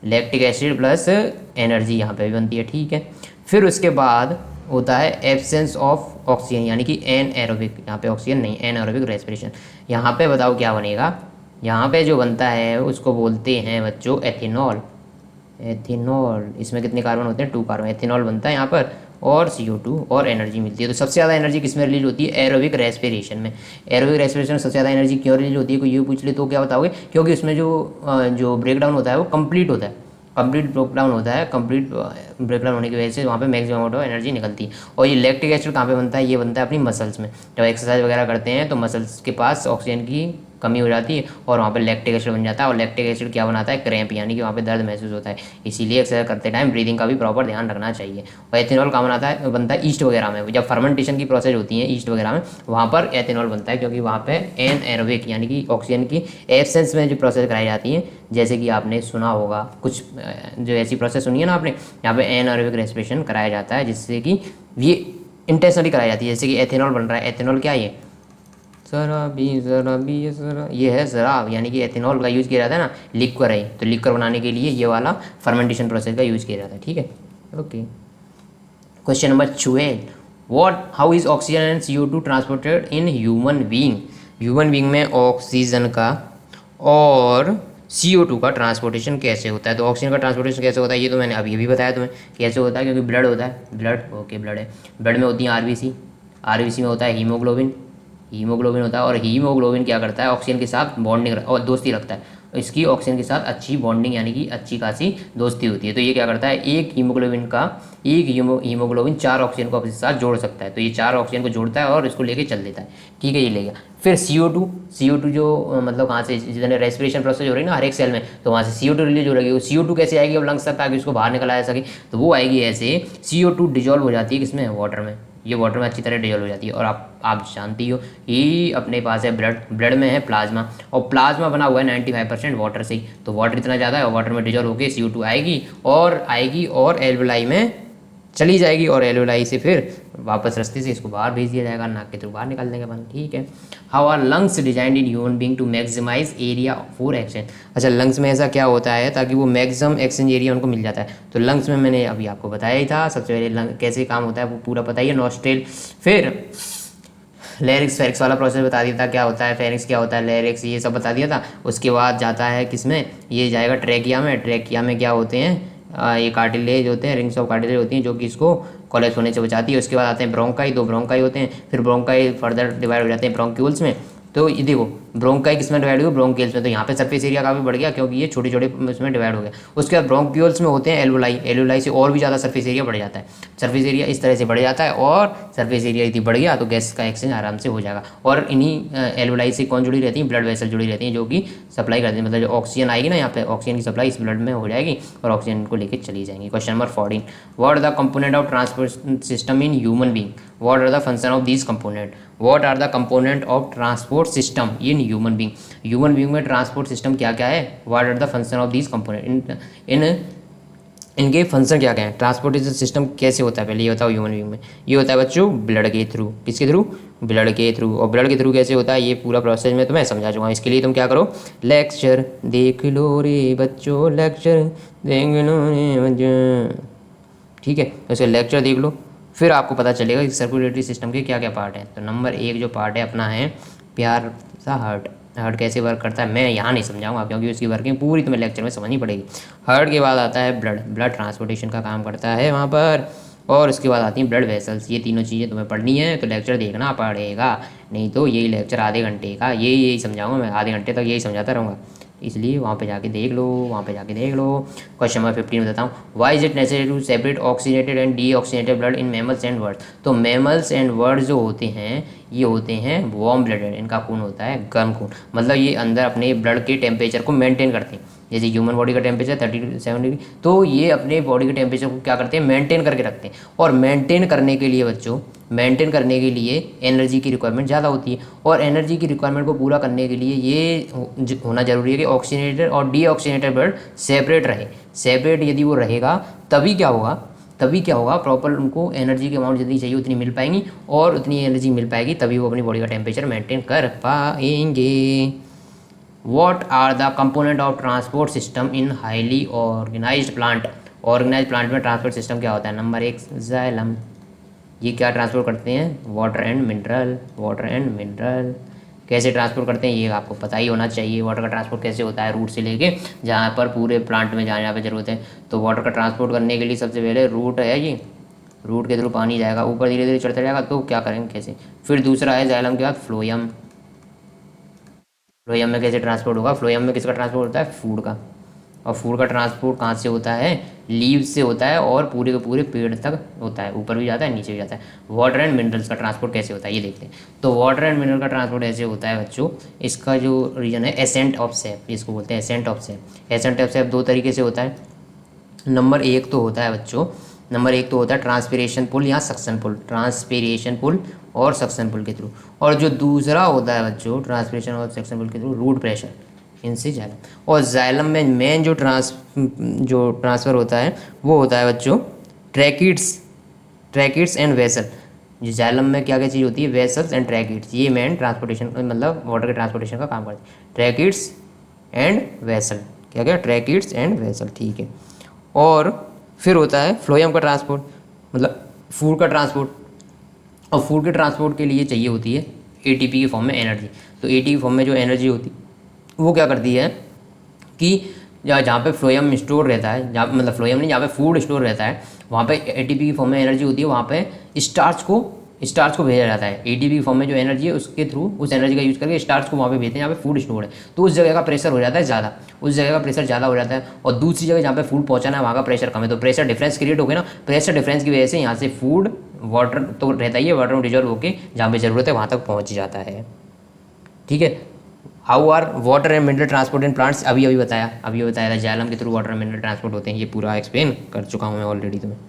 Lactic acid plus energy यहाँ पे भी बनती है, ठीक है। फिर उसके बाद होता है एब्सेंस ऑफ ऑक्सीजन, यानी कि एन एरोबिक, यहाँ पे ऑक्सीजन नहीं, एन एरोबिक रेस्पिरेशन। यहाँ पे बताओ क्या बनेगा, यहाँ पे जो बनता है उसको बोलते हैं बच्चों एथेनॉल। एथेनॉल, इसमें कितने कार्बन होते हैं, 2 कार्बन। एथेनॉल बनता है यहाँ पर और CO2 और एनर्जी मिलती है। तो सबसे ज़्यादा एनर्जी किस में रिलीज होती है, एरोबिक रेस्पिरेशन में। एरोबिक रेस्पिरेशन में सबसे ज़्यादा एनर्जी क्यों रिलीज होती है, कोई ये पूछ ले तो क्या बताओगे, क्योंकि उसमें जो ब्रेक डाउन होता है वो कंप्लीट होता है, कंप्लीट ब्रेकडाउन होता है। कंप्लीट ब्रेकडाउन होने की वजह से वहाँ पे मैक्सिमम अमाउंट ऑफ एनर्जी निकलती है। और ये लैक्टिक एसिड कहाँ पे बनता है, ये बनता है अपनी मसल्स में। जब एक्सरसाइज वगैरह करते हैं तो मसल्स के पास ऑक्सीजन की कमी हो जाती है और वहाँ पे लैक्टिक एसिड बन जाता है। और लैक्टिक एसिड क्या बनाता है, क्रैम्प, यानी कि वहाँ पे दर्द महसूस होता है। इसीलिए एक्सरसाइज करते टाइम ब्रीदिंग का भी प्रॉपर ध्यान रखना चाहिए। और एथेनॉल कहाँ बनता है ईस्ट वगैरह में। जब फर्मेंटेशन की प्रोसेस होती है ईस्ट वगैरह में, वहाँ पर एथेनॉल बनता है, क्योंकि वहाँ पे एन एरोबिक यानी कि ऑक्सीजन की एब्सेंस में जो प्रोसेस कराई जाती है, जैसे कि आपने सुना होगा कुछ जो ऐसी प्रोसेस सुनी है ना आपने, यहाँ पे एन एरोबिक रेस्पिरेशन कराया जाता है, जिससे कि ये इंटेंशनली कराई जाती है। जैसे कि एथेनॉल बन रहा है, एथेनॉल क्या है, ये है शराब, यानी कि एथेनॉल का यूज़ किया जाता है ना, लिक्वर है, तो लिक्वर बनाने के लिए ये वाला फर्मेंटेशन प्रोसेस का यूज़ किया जाता है, ठीक है। Okay, question number 12, how is oxygen and CO2 transported in human being. Human being में ऑक्सीजन का और CO2 का ट्रांसपोर्टेशन कैसे होता है। तो ऑक्सीजन का ट्रांसपोर्टेशन कैसे होता है ये तो मैंने अभी भी बताया तुम्हें कैसे होता है, क्योंकि ब्लड होता है, ब्लड ओके ब्लड है, ब्लड में होती है आरबीसी में होता है हीमोग्लोबिन होता है। और हीमोग्लोबिन क्या करता है, ऑक्सीजन के साथ बॉन्डिंग और दोस्ती रखता है। इसकी ऑक्सीजन के साथ अच्छी बॉन्डिंग यानी कि अच्छी खासी दोस्ती होती है। तो ये क्या करता है, एक हीमोग्लोबिन 4 ऑक्सीजन को अपने साथ जोड़ सकता है। तो ये 4 ऑक्सीजन को जोड़ता है और इसको लेके चल देता है, ठीक है, ये ले गया। फिर CO2 जो मतलब कहाँ से, जितने रेस्पिरेशन प्रोसेस हो रही है ना हर एक सेल में, तो वहाँ से CO2 रिलीज हो रही है। CO2 कैसे आएगी अब लंग्स तक, ताकि उसको बाहर निकलाया जा सके, तो वो आएगी ऐसे, CO2 डिजॉल्व हो जाती है किसमें, वाटर में। ये वाटर में अच्छी तरह डिजॉल्व हो जाती है। और आप जानती हो कि अपने पास है ब्लड में है प्लाज्मा, और प्लाज्मा बना हुआ है 95% वाटर से ही। तो वाटर इतना ज़्यादा है, वाटर में डिजॉल्व होकर CO2 आएगी और एल्वेलाई में चली जाएगी, और एल्वेलाई से फिर वापस रास्ते से इसको बाहर भेज दिया जाएगा, नाक के थ्रू बाहर निकाल देंगे अपन, ठीक है। How are lungs designed in human being to maximise area for exchange. अच्छा, लंग्स में ऐसा क्या होता है ताकि वो मैक्सिमम एक्सचेंज एरिया उनको मिल जाता है। तो लंग्स में मैंने अभी आपको बताया ही था, सबसे पहले लंग कैसे काम होता है वो पूरा पता ही है, नॉस्ट्रेल, फिर लेरिक्स फेरिक्स वाला प्रोसेस बता दिया था क्या होता है, फेरिक्स क्या होता है, लेरिक्स ये सब बता दिया था। उसके बाद जाता है किसमें, ये जाएगा ट्रैकिया में। ट्रैकिया में क्या होते हैं, ये कार्टिलेज होते हैं, रिंग्स ऑफ कार्टिलेज होती हैं जो कि इसको कोलैप्स होने से बचाती है। उसके बाद आते हैं ब्रोंकाई, 2 ब्रोंकाई होते हैं, फिर ब्रोंकाई फर्दर डिवाइड हो जाते हैं ब्रोंक्यूल्स में। तो ये देखो ब्रोंकाई किस में डिवाइड हुई, ब्रोंकियल्स में। तो यहाँ पे सरफेस एरिया काफ़ी बढ़ गया क्योंकि ये छोटे छोटे उसमें डिवाइड हो गया। उसके बाद ब्रोंक्यूल्स में होते हैं एल्वोलाई, एल्वोलाई से और भी ज़्यादा सरफेस एरिया बढ़ जाता है। सरफेस एरिया इस तरह से बढ़ जाता है और सरफेस एरिया यदि बढ़ गया तो गैस का एक्सचेंज आराम से हो जाएगा। और इन्हीं एल्वोलाई से कौन जुड़ी रहती है, ब्लड वेसल जुड़ी रहती हैं जो कि सप्लाई करती है, मतलब जो ऑक्सीजन आएगी ना यहाँ पे, ऑक्सीजन की सप्लाई इस ब्लड में हो जाएगी और ऑक्सीजन को लेकर चली जाएंगी। Question number 14, what are the component of transport system in human being, what are the function of this component, what are the component of transport system in human being. Human being में transport system क्या क्या है, what are the function of this component, इन इनके function क्या क्या है, transportation system कैसे होता है, पहले ये बताओ। ह्यूमन बीइंग में ये होता है बच्चों ब्लड के थ्रू, किसके थ्रू, ब्लड के थ्रू। और ब्लड के थ्रू कैसे होता है ये पूरा प्रोसेस मैं तुम्हें समझा चुका हूँ। इसके लिए तुम क्या करो, लेक्चर देख लो रे बच्चों, लेक्चर देख लो रे बच्चों, ठीक है। उसके लेक्चर देख लो, फिर आपको पता चलेगा कि सर्कुलेटरी सिस्टम के क्या क्या पार्ट हैं। तो नंबर 1 जो पार्ट है अपना है प्यार सा हार्ट। हार्ट कैसे वर्क करता है मैं यहाँ नहीं समझाऊंगा क्योंकि उसकी वर्किंग पूरी तुम्हें लेक्चर में समझनी पड़ेगी। हार्ट के बाद आता है ब्लड, ब्लड ट्रांसपोर्टेशन का काम करता है वहाँ पर। और उसके बाद आती हैं ब्लड वेसल्स। ये तीनों चीज़ें तुम्हें पढ़नी है तो लेक्चर देखना पड़ेगा, नहीं तो यही लेक्चर आधे घंटे का यही समझाऊंगा मैं, आधे घंटे तक यही समझाता रहूँगा। इसलिए वहाँ पे जाके देख लो, वहाँ पे जाके देख लो। क्वेश्चन नंबर 15 बताता हूँ, why is it necessary to separate oxygenated and deoxygenated blood in mammals and birds. तो मैमल्स एंड बर्ड्स जो होते हैं ये होते हैं वार्म ब्लडेड, इनका खून होता है गर्म खून, मतलब ये अंदर अपने ब्लड के टेम्परेचर को मेंटेन करते हैं। जैसे ह्यूमन बॉडी का टेम्परेचर 37 डिग्री, तो ये अपने बॉडी के टेम्परेचर को क्या करते हैं, मेंटेन करके रखते हैं। और मेंटेन करने के लिए बच्चों, मेंटेन करने के लिए एनर्जी की रिक्वायरमेंट ज़्यादा होती है। और एनर्जी की रिक्वायरमेंट को पूरा करने के लिए ये होना जरूरी है कि ऑक्सीनेटेड और डीऑक्सीनेटेड ब्लड सेपरेट रहे। सेपरेट यदि वो रहेगा तभी क्या होगा, प्रॉपर उनको एनर्जी की अमाउंट जितनी चाहिए उतनी मिल पाएंगी, और उतनी एनर्जी मिल पाएगी तभी वो अपनी बॉडी का टेम्परेचर मेंटेन कर पाएंगे। What are the component of transport system in highly organized plant? Organise plant में ट्रांसपोर्ट सिस्टम क्या होता है, नंबर 1 जाइलम। ये क्या ट्रांसपोर्ट करते हैं, water and mineral, water and mineral. कैसे ट्रांसपोर्ट करते हैं ये आपको पता ही होना चाहिए। वाटर का ट्रांसपोर्ट कैसे होता है, रूट से लेके जहाँ पर पूरे प्लांट में जहाँ पे ज़रूरत है। तो वाटर का ट्रांसपोर्ट करने के लिए सबसे पहले रूट है, ये रूट के थ्रू पानी जाएगा ऊपर, धीरे धीरे चढ़ता जाएगा। तो क्या करेंगे कैसे, फिर दूसरा है जाइलम के बाद फ्लोयम। फ्लोयम में कैसे ट्रांसपोर्ट होगा, फ्लोयम में किसका ट्रांसपोर्ट होता है, फूड का। और फूड का ट्रांसपोर्ट कहाँ से होता है, लीव्स से होता है और पूरे के पूरे पेड़ तक होता है, ऊपर भी जाता है नीचे भी जाता है। वाटर एंड मिनरल्स का ट्रांसपोर्ट कैसे होता है ये देखते हैं। तो वाटर एंड मिनरल का ट्रांसपोर्ट ऐसे होता है बच्चों, इसका जो रीजन है एसेंट ऑफ सेप, इसको बोलते हैं ascent of sap. Ascent of sap 2 तरीके से होता है। नंबर 1 तो होता है बच्चों, नंबर 1 तो होता है ट्रांसपिरेशन पुल या सक्शन पुल, ट्रांसपिरेशन पुल और सक्शन पुल के थ्रू। और जो दूसरा होता है बच्चों ट्रांसपिरेशन और सक्शन पुल के थ्रू, रूट प्रेशर, इनसे जाइलम। और जाइलम में मेन जो ट्रांसफ़र होता है वो होता है बच्चों ट्रैकिड्स एंड वेसल। जो जाइलम में क्या क्या चीज़ होती है, वेसल्स एंड ट्रैकिड्स, ये मेन ट्रांसपोर्टेशन मतलब वाटर के ट्रांसपोर्टेशन का काम करते हैं। ट्रैकिड्स एंड वेसल, क्या क्या, ट्रैकिड्स एंड वेसल, ठीक है। और फिर होता है फ्लोयम का ट्रांसपोर्ट, मतलब फूड का ट्रांसपोर्ट। और फूड के ट्रांसपोर्ट के लिए चाहिए होती है एटीपी के फॉर्म में एनर्जी। तो एटीपी फॉर्म में जो एनर्जी होती है वो क्या करती है कि जहाँ पे फ्लोयम स्टोर रहता है, जहाँ मतलब फ्लोयम नहीं, जहाँ पे फूड स्टोर रहता है वहाँ पे एटीपी की फॉर्म में एनर्जी होती है, वहाँ पे स्टार्च को भेजा जाता है। एटीपी की फॉर्म में जो एनर्जी है उसके थ्रू, उस एनर्जी का यूज़ करके स्टार्च को वहाँ पे भेजते हैं जहाँ पे फूड स्टोर है। तो उस जगह का प्रेशर हो जाता है ज़्यादा, उस जगह का प्रेशर ज़्यादा हो जाता है। और दूसरी जगह जहाँ पे फूड पहुँचाना है वहाँ का प्रेशर कम है, तो प्रेशर डिफरेंस क्रिएट हो गया ना। प्रेशर डिफरेंस की वजह से यहाँ से फूड, वाटर तो रहता ही है, वाटर में डिजॉल्व होकर जहाँ पर ज़रूरत है वहाँ तक पहुँच जाता है, ठीक है। How are water and mineral transport in plants, अभी बताया था जाइलम के through water and mineral transport होते हैं, ये पूरा एक्सप्लेन कर चुका हूँ मैं ऑलरेडी तुम्हें।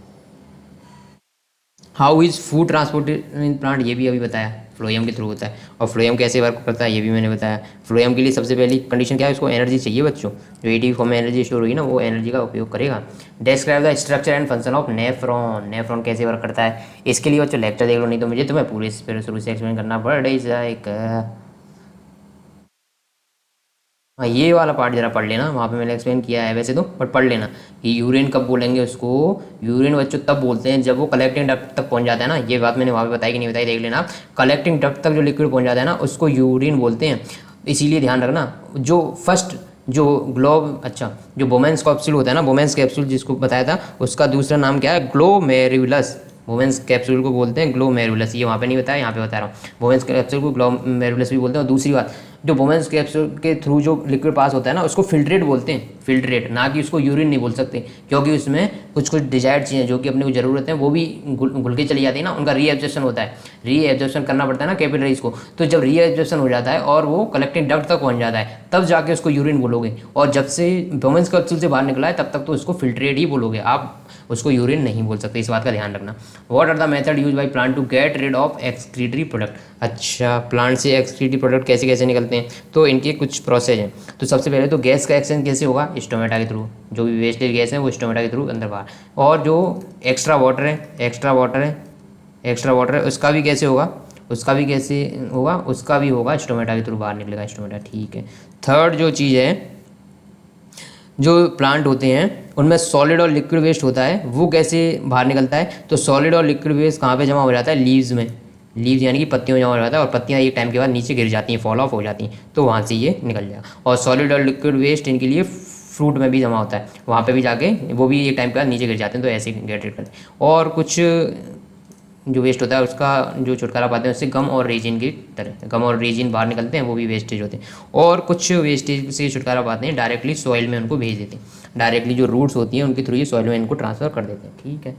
How is food transport in plant, ये भी अभी बताया, फ्लोयम के थ्रू होता है। और फ्लोयम कैसे वर्क करता है ये भी मैंने बताया। फ्लोयम के लिए सबसे पहली कंडीशन क्या है, उसको एनर्जी चाहिए बच्चों। जो एटीपी फॉर्म में एनर्जी स्टोर हुई ना वो एनर्जी का उपयोग करेगा। Describe the structure and function of nephron, nephron कैसे वर्क करता है इसके लिए बच्चों लेक्चर देख लो, नहीं तो मुझे तुम्हें पूरे शुरू से एक्सप्लेन करना पड़ जाएगा। हाँ ये वाला पार्ट जरा पढ़ लेना, वहाँ पे मैंने एक्सप्लेन किया है वैसे तो, बट पढ़ लेना कि यूरिन कब बोलेंगे उसको। यूरिन बच्चों तब बोलते हैं जब वो कलेक्टिंग डक्ट तक पहुँच जाता है ना, ये बात मैंने वहाँ पे बताई कि नहीं बताई देख लेना। कलेक्टिंग डक्ट तक जो लिक्विड पहुँच जाता है ना उसको यूरिन बोलते हैं। इसीलिए ध्यान रखना, जो फर्स्ट जो जो बोमेंस कैप्सूल होता है ना, बोमेंस कैप्सूल जिसको बताया था उसका दूसरा नाम क्या है, ग्लोमेरुलस। बोवेंस कैप्सूल को बोलते हैं ग्लोमेरुलस, ये वहाँ पे नहीं बताया, यहाँ पे बता रहा हूँ। बोवेंस कैप्सूल को ग्लोमेरुलस भी बोलते हैं। और दूसरी बात, जो बोवेंस कैप्सूल के थ्रू जो लिक्विड पास होता है ना, उसको फिल्ट्रेट बोलते हैं, फिल्ट्रेट, ना कि उसको यूरिन नहीं बोल सकते, क्योंकि उसमें कुछ कुछ डिजायर्ड चीज़ें जो कि अपने को ज़रूरत है वो भी घुल के चली जाती है ना, उनका रीएब्जॉर्प्शन होता है, रीएब्जॉर्प्शन करना पड़ता है ना कैपिलरीज को। तो जब रीएब्जॉर्प्शन हो जाता है और वो कलेक्टिंग डक्ट तक पहुँच जाता है, तब जाके उसको यूरिन बोलोगे। और जब से बोवेंस कैप्सूल से बाहर निकला है तब तक तो उसको फिल्ट्रेट ही बोलोगे, आप उसको यूरिन नहीं बोल सकते, इस बात का ध्यान रखना। What are the method use by plant to get rid of excretory product. अच्छा, प्लांट से एक्सक्रीटरी प्रोडक्ट कैसे कैसे निकलते हैं, तो इनके कुछ प्रोसेस हैं। तो सबसे पहले तो गैस का एक्सचेंज कैसे होगा, स्टोमेटा के थ्रू, जो भी वेस्टेज गैस है वो स्टोमेटा के थ्रू अंदर बाहर। और जो एक्स्ट्रा वाटर है, उसका भी कैसे होगा, उसका भी होगा स्टोमेटा के थ्रू बाहर निकलेगा स्टोमेटा, ठीक है। थर्ड जो चीज़ है, जो प्लांट होते हैं उनमें सॉलिड और लिक्विड वेस्ट होता है, वो कैसे बाहर निकलता है, तो सॉलिड और लिक्विड वेस्ट कहाँ पे जमा हो जाता है, लीव्स में, लीव्स यानी कि पत्तियों में जमा हो जाता है, और पत्तियाँ एक टाइम के बाद नीचे गिर जाती हैं, फॉल ऑफ हो जाती हैं, तो वहाँ से ये निकल जाएगा। और सॉलिड और लिक्विड वेस्ट इनके लिए फ्रूट में भी जमा होता है, वहाँ पे भी जाके वो भी एक टाइम के बाद नीचे गिर जाते हैं, तो ऐसे गेट रीड करते हैं। और कुछ जो वेस्ट होता है उसका जो छुटकारा पाते हैं उससे गम और रेजिन की तरह, गम और रेजिन बाहर निकलते हैं, वो भी वेस्टेज होते हैं। और कुछ वेस्टेज से छुटकारा पाते हैं, डायरेक्टली सॉइल में उनको भेज देते हैं, डायरेक्टली जो रूट्स होती हैं उनके थ्रू ये सॉइल में इनको ट्रांसफर कर देते हैं, ठीक है।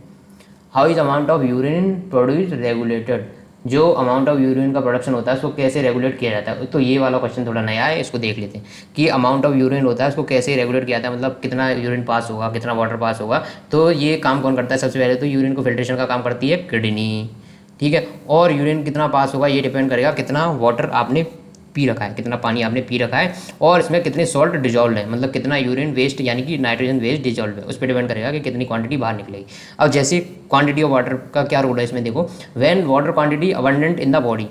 How is amount of urine produce regulated, जो अमाउंट ऑफ यूरिन का प्रोडक्शन होता है उसको कैसे रेगुलेट किया जाता है, तो ये वाला क्वेश्चन थोड़ा नया है, इसको देख लेते हैं कि अमाउंट ऑफ यूरिन होता है उसको कैसे रेगुलेट किया जाता है, मतलब कितना यूरिन पास होगा, कितना वाटर पास होगा। तो ये काम कौन करता है, सबसे पहले तो यूरिन को फिल्ट्रेशन का काम करती है किडनी, ठीक है। और यूरिन कितना पास होगा ये डिपेंड करेगा कितना वाटर आपने पी रखा है, कितना पानी आपने पी रखा है, और इसमें कितने सॉल्ट डिजॉल्व है, मतलब कितना यूरिन वेस्ट यानी कि नाइट्रोजन वेस्ट डिजॉल्व है, उस पर डिपेंड करेगा कि कितनी क्वांटिटी बाहर निकलेगी। अब जैसे क्वांटिटी ऑफ वाटर का क्या रोल है इसमें, देखो, when water quantity abundant in the body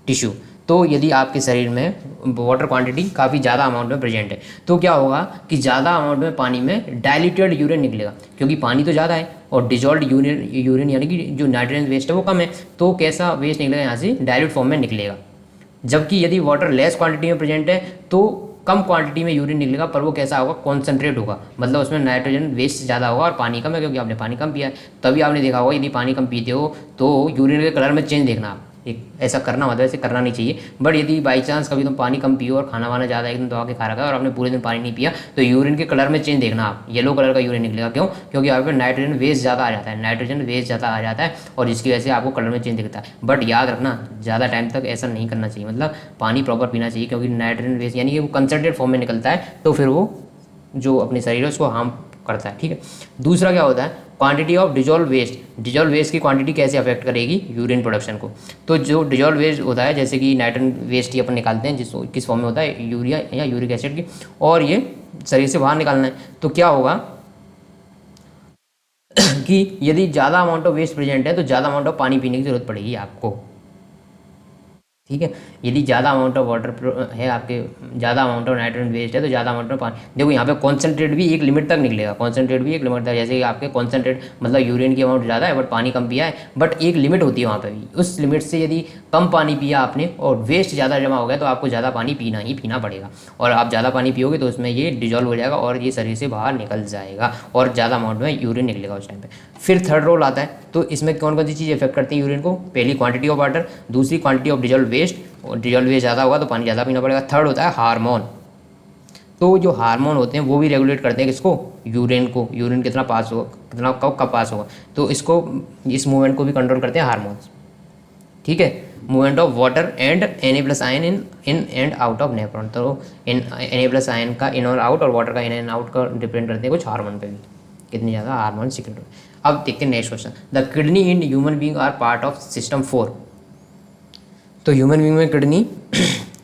tissue, तो यदि आपके शरीर में वाटर क्वांटिटी काफ़ी ज़्यादा अमाउंट में प्रेजेंट है, तो क्या होगा कि ज़्यादा अमाउंट में पानी में डाइल्यूटेड यूरिन निकलेगा, क्योंकि पानी तो ज़्यादा है और डिजॉल्व यूरिन यानी कि जो नाइट्रोजन वेस्ट है वो कम है, तो कैसा वेस्ट निकलेगा यहाँ से, डाइल्यूट फॉर्म में निकलेगा। जबकि यदि वाटर लेस क्वांटिटी में प्रेजेंट है तो कम क्वांटिटी में यूरिन निकलेगा, पर वो कैसा होगा, कॉन्सेंट्रेट होगा, मतलब उसमें नाइट्रोजन वेस्ट ज़्यादा होगा और पानी कम है, क्योंकि आपने पानी कम पिया है। तभी आपने देखा होगा यदि पानी कम पीते हो तो यूरिन के कलर में चेंज देखना आप, एक ऐसा करना, मतलब ऐसे करना नहीं चाहिए। बट यदि बाई चांस कभी तुम पानी कम पियो और खाना वाना ज़्यादा एकदम दबा के खा रखा है और आपने पूरे दिन पानी नहीं पिया, तो यूरिन के कलर में चेंज देखना आप, येलो कलर का यूरिन निकलेगा। क्यों, क्योंकि यहाँ पे नाइट्रोजन वेस्ट ज़्यादा आ जाता है, नाइट्रोजन वेस्ट ज़्यादा आ जाता है, और जिसकी वजह से आपको कलर में चेंज दिखता है। बट याद रखना, ज़्यादा टाइम तक ऐसा नहीं करना चाहिए, मतलब पानी प्रॉपर पीना चाहिए, क्योंकि नाइट्रोजन वेस्ट यानी कि वो कंसनट्रेट फॉर्म में निकलता है, तो फिर वो जो अपने शरीर है उसको हार्म करता है, ठीक है। दूसरा क्या होता है, क्वांटिटी ऑफ डिजॉल्व वेस्ट की क्वांटिटी कैसे अफेक्ट करेगी यूरिन प्रोडक्शन को। तो जो डिजॉल्व वेस्ट होता है, जैसे कि नाइट्रोजन वेस्ट ही अपन निकालते हैं, जिस किस फॉर्म में होता है, यूरिया या यूरिक एसिड की, और ये शरीर से बाहर निकालना है, तो क्या होगा कि यदि ज़्यादा अमाउंट ऑफ वेस्ट प्रेजेंट है तो ज़्यादा अमाउंट ऑफ पानी पीने की जरूरत पड़ेगी आपको, ठीक है। यदि ज़्यादा अमाउंट ऑफ वाटर है आपके, ज़्यादा अमाउंट ऑफ नाइट्रोजन वेस्ट है, तो ज़्यादा अमाउंट ऑफ पानी, देखो यहाँ पे कॉन्सेंट्रेट भी एक लिमिट तक निकलेगा, कॉन्सेंट्रेट भी एक लिमिट तक, जैसे कि आपके कॉन्सेंट्रेट मतलब यूरिन की अमाउंट ज़्यादा है बट पानी कम पिया है, बट एक लिमिट होती है वहाँ पे भी, उस लिमिट से यदि कम पानी पिया आपने और वेस्ट ज़्यादा जमा हो गया तो आपको ज़्यादा पानी पीना ही पीना पड़ेगा, और आप ज़्यादा पानी पियोगे तो उसमें ये डिजॉल्व हो जाएगा और ये शरीर से बाहर निकल जाएगा और ज़्यादा अमाउंट में यूरिन निकलेगा उस टाइम पर। फिर थर्ड रोल आता है, तो इसमें कौन कौन सी चीज़ इफेक्ट करती है यूरिन को, पहली क्वांटिटी ऑफ वाटर, दूसरी क्वांटिटी ऑफ डिजॉल्व वेस्ट, और डिजॉल्व वेस्ट ज़्यादा होगा तो पानी ज़्यादा पीना पड़ेगा। थर्ड होता है हार्मोन, तो जो हार्मोन होते हैं वो भी रेगुलेट करते हैं किसको, यूरिन को, यूरिन कितना पास होगा, कितना कब पास होगा, तो इसको, इस मूवमेंट को भी कंट्रोल करते हैं हार्मोन्स, ठीक है। Movement of water and Na+ ion in and out of nephron, तो Na+ आयन का इन और आउट और वाटर का इन एंड आउट का डिपेंड करते हैं कुछ हार्मोन पे भी, कितनी ज़्यादा हार्मोन सीक्रेट हो। अब देखते हैं next question, the kidney in human being are part of system 4, तो ह्यूमन बीइंग में किडनी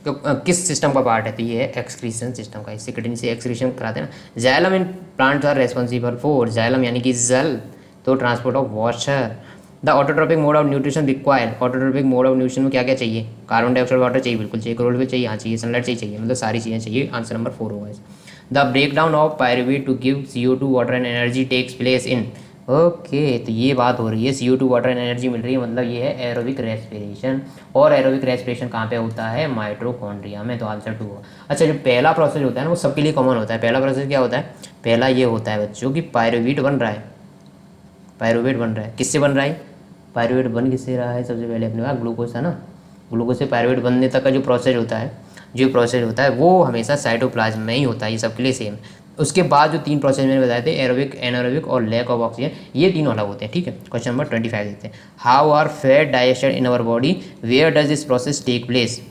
किस सिस्टम का पार्ट है, तो ये है एक्सक्रीशन सिस्टम का, इससे किडनी से एक्सक्रीशन कराते हैं ना। Xylem in plants are responsible for, xylem यानी कि जल, तो transport of water. The autotrophic mode of nutrition require, autotrophic mode of nutrition में क्या क्या चाहिए, कार्बन डाइऑक्साइड वाटर चाहिए, बिल्कुल चाहिए, क्लोरोफिल चाहिए, हाँ चाहिए, सनलाइट चाहिए, मतलब सारी चीज़ें चाहिए, आंसर नंबर 4 होगा। The break down of pyruvate to give CO2 water and energy takes place in, okay, तो ये बात हो रही है, CO2 वाटर एंड एनर्जी मिल रही है, मतलब ये है एरोबिक रेस्पिरेशन, और एरोबिक रेस्पिरेशन कहाँ पे होता है, माइटोकॉन्ड्रिया में, तो आंसर 2 होगा। अच्छा, जो पहला प्रोसेस होता है ना वो सबके लिए कॉमन होता है, पहला प्रोसेस क्या होता है, पहला ये होता है बच्चों की पायरुवेट बन रहा है, पायरुवेट बन रहा है, किससे बन रहा है, पायरुवेट बन किससे रहा है? सबसे पहले अपने पास ग्लूकोज था ना, ग्लूकोज से पायरुवेट बनने तक का जो प्रोसेस होता है वो हमेशा साइटोप्लाज्म में ही होता है, ये सबके लिए सेम। उसके बाद जो 3 प्रोसेस मैंने बताए थे, एरोबिक, एनारोबिक और लैक ऑफ ऑक्सीजन, ये तीनों अलग होते हैं, ठीक है। क्वेश्चन नंबर 25 देखते हैं। How are fat digested in our body, where does this process take place?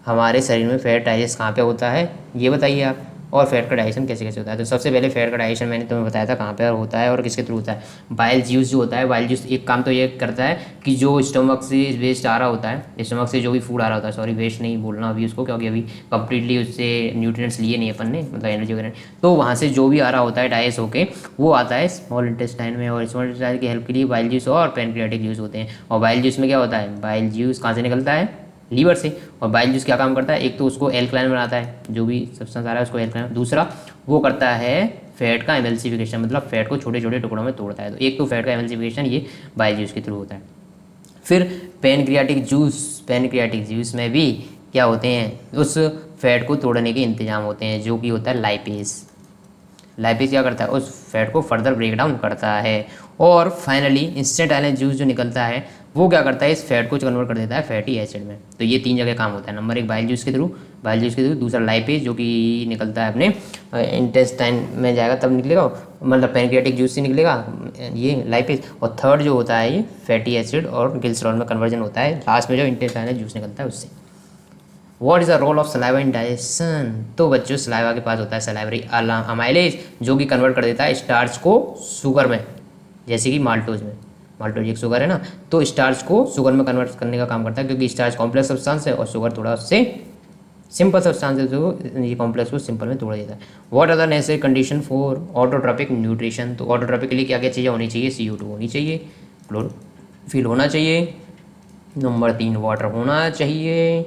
हमारे शरीर में फैट डाइजेस्ट कहाँ पे होता है, ये बताइए आप। और फैट का डाइजेशन कैसे कैसे होता है? तो सबसे पहले फैट का डाइजेशन मैंने तुम्हें बताया था कहाँ पे होता है और किसके थ्रू होता है। बाइल जूस जो होता है, बाइल जूस एक काम तो ये करता है कि जो स्टमक से वेस्ट आ रहा होता है, स्टमक से जो भी फूड आ रहा होता है, सॉरी वेस्ट नहीं बोलना अभी उसको, क्योंकि अभी कंप्लीटली उससे न्यूट्रिएंट्स लिए नहीं अपन ने, मतलब एनर्जी वगैरह, तो वहाँ से जो भी आ रहा होता है डाइजेस्ट होके वो आता है स्मॉल इंटेस्टाइन में, और स्मॉल इंटेस्टाइन की हेल्प के लिए बाइल जूस और पैनक्रियाटिक जूस होते हैं। और बाइल जूस में क्या होता है, बाइल जूस कहाँ से निकलता है? लीवर से। और बाइल जूस क्या काम करता है? एक तो उसको एल्कलाइन बनाता है, जो भी सब्सटेंस आ रहा है उसको एल्कलाइन, दूसरा वो करता है फैट का एमल्सिफिकेशन, मतलब फैट को छोटे छोटे टुकड़ों में तोड़ता है। तो एक तो फैट का एमल्सिफिकेशन ये बाइल जूस के थ्रू होता है। फिर पैनक्रियाटिक जूस में भी क्या होते हैं, उस फैट को तोड़ने के इंतजाम होते हैं, जो कि होता है लाइपेज। लाइपेज क्या करता है? उस फैट को फर्दर ब्रेक डाउन करता है। और फाइनली इंस्टेंट आयरन जूस जो निकलता है वो क्या करता है? इस फैट को कन्वर्ट कर देता है फैटी एसिड में। तो ये 3 जगह काम होता है। नंबर 1 बाइल जूस के थ्रू, दूसरा लाइपेज जो कि निकलता है अपने इंटेस्टाइन में जाएगा तब निकलेगा, मतलब पैनक्रियाटिक जूस से निकलेगा ये लाइपेज। और थर्ड जो होता है ये फैटी एसिड और ग्लिसरॉल में कन्वर्जन होता है लास्ट में जो इंटेस्टाइनल जूस निकलता है उससे। What is the role of saliva in digestion? तो बच्चों सलाइवा के पास होता है सलाइवरी अमाइलेज, जो कि कन्वर्ट कर देता है स्टार्च को शुगर में, जैसे कि माल्टोज में। माल्टोज एक शुगर है ना, तो स्टार्च को शुगर में कन्वर्ट करने का काम करता है, क्योंकि स्टार्च कॉम्प्लेक्स सब्सटेंस है और शुगर थोड़ा उससे सिंपल सब्सटेंस है, जो ये कॉम्प्लेक्स को सिंपल में तोड़ देता है। What are the necessary condition for autotrophic nutrition? तो ऑटोट्रॉपिक के लिए क्या क्या चीज़ें होनी चाहिए? CO2 होनी चाहिए, क्लोरोफिल होना चाहिए, नंबर 3 वाटर होना चाहिए,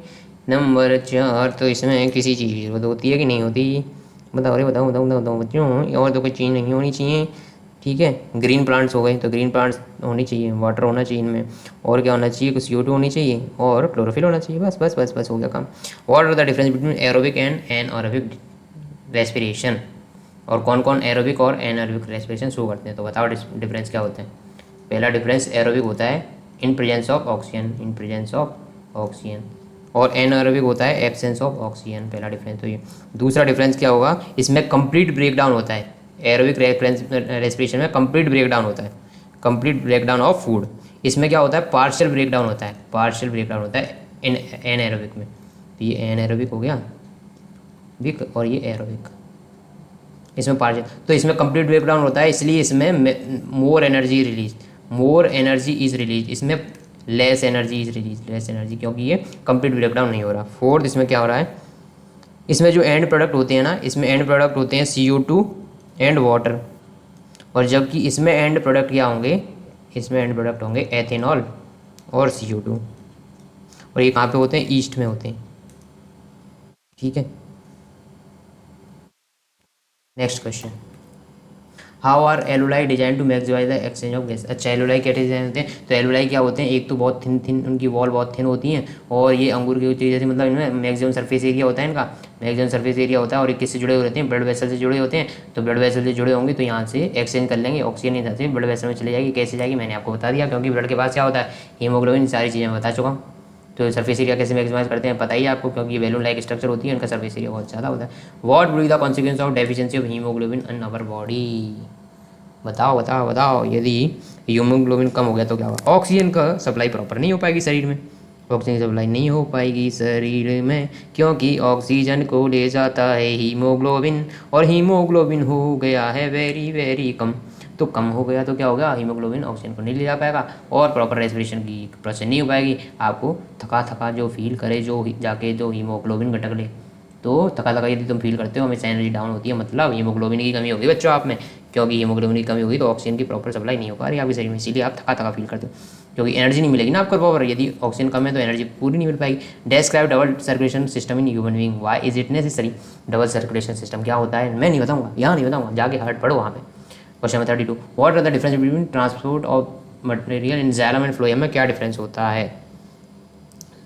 नंबर 4 तो इसमें किसी चीज़ की जरूरत होती है कि नहीं होती? बताओ रे, बताओ बताओ बताओ बच्चों, और तो कोई चीज़ नहीं होनी चाहिए, ठीक है। ग्रीन प्लांट्स हो गए, तो ग्रीन प्लांट्स होनी चाहिए, वाटर होना चाहिए इनमें, और क्या होना चाहिए? कुछ CO2 होनी चाहिए और क्लोरोफिल होना चाहिए, बस बस बस बस हो गया काम। What are the difference between aerobic and anaerobic respiration? और कौन कौन एरोबिक और एनएरोबिक रेस्पिरेशन शो करते हैं? तो बताओ डिफरेंस क्या होते हैं। पहला डिफरेंस एरोबिक होता है इन प्रेजेंस ऑफ ऑक्सीजन, और एनएरोबिक होता है एब्सेंस ऑफ ऑक्सीजन, पहला डिफरेंस तो ये। दूसरा डिफरेंस क्या होगा? इसमें कंप्लीट ब्रेकडाउन होता है, एरोबिक रेस्पिरेशन में कंप्लीट ब्रेकडाउन होता है, कंप्लीट ब्रेकडाउन ऑफ फूड। इसमें क्या होता है? पार्शियल ब्रेकडाउन होता है इन एनएरोबिक में। तो ये एनएरोबिक हो गया बिक, और ये एरोबिक, इसमें पार्शियल। तो इसमें कंप्लीट ब्रेकडाउन होता है, इसलिए इसमें मोर एनर्जी इज रिलीज, इसमें लेस एनर्जी, क्योंकि ये कंप्लीट ब्रेकडाउन नहीं हो रहा। फोर्थ इसमें क्या हो रहा है? इसमें जो एंड प्रोडक्ट होते हैं ना, इसमें एंड प्रोडक्ट होते हैं CO2 एंड वाटर, और जबकि इसमें एंड प्रोडक्ट क्या होंगे? इसमें एंड प्रोडक्ट होंगे एथेनॉल और CO2, और ये कहाँ पे होते हैं? ईस्ट में होते हैं, ठीक है। Next question, how are alveoli design to maximise the exchange of gas? अच्छा, एलुलाई क्या डिजाइन होते हैं? तो एलुलाई क्या होते हैं? एक तो बहुत थिन उनकी वॉल बहुत थिन होती हैं, और ये अंगूर की चीज़ जैसे, मतलब इनमें मैक्सिमम सरफेस एरिया होता है, और ये किससे जुड़े हुए रहते हैं? ब्लड वेसल से जुड़े होते हैं। तो ब्लड वेसल से जुड़े होंगे तो यहाँ से एक्सचेंज कर लेंगे, ऑक्सीजन यहाँ से ब्लड वेसल में चली जाएगी। कैसे जाएगी मैंने आपको बता दिया, क्योंकि ब्लड के पास क्या होता है? हीमोग्लोबिन, सारी चीज़ें मैं बता चुका हूँ। तो सरफेस एरिया कैसे मैक्सिमाइज करते हैं पता ही है आपको, क्योंकि ये बैलून लाइक स्ट्रक्चर होती है, उनका सरफेस एरिया बहुत ज़्यादा होता है। What will be the consequence of deficiency of haemoglobin in our body? बताओ यदि हीमोग्लोबिन कम हो गया तो क्या होगा? ऑक्सीजन का सप्लाई प्रॉपर नहीं हो पाएगी शरीर में, ऑक्सीजन सप्लाई नहीं हो पाएगी शरीर में, क्योंकि ऑक्सीजन को ले जाता है हीमोग्लोबिन, और हीमोग्लोबिन हो गया है वेरी वेरी कम। तो कम हो गया तो क्या होगा? हीमोग्लोबिन ऑक्सीजन को नहीं ले जा पाएगा, और प्रॉपर रेस्पिरेशन की प्रोसेस नहीं हो पाएगी। आपको थका थका जो फील करे, जो जाके जो हीमोग्लोबिन घटक ले, तो थका थका यदि तुम फील करते हो, हमेशा एनर्जी डाउन होती है, मतलब हीमोग्लोबिन की कमी होगी बच्चों आप में, क्योंकि हीमोग्लोबिन की कमी होगी तो ऑक्सीजन की प्रॉपर सप्लाई नहीं हो पा रही आपके शरीर में, इसीलिए आप थका थका फील करते हो, क्योंकि एनर्जी नहीं मिलेगी ना आपको प्रॉपर। यदि ऑक्सीजन कम है तो एनर्जी पूरी नहीं मिल पाएगी। Describe double circulation system in human being, why is it necessary? Double circulation system क्या होता है मैं नहीं बताऊंगा, यहाँ नहीं बताऊंगा, जाके हार्ट पढ़ो वहाँ पे। Question number 32, what are the difference between transport of material in xylem and phloem में क्या डिफरेंस होता है?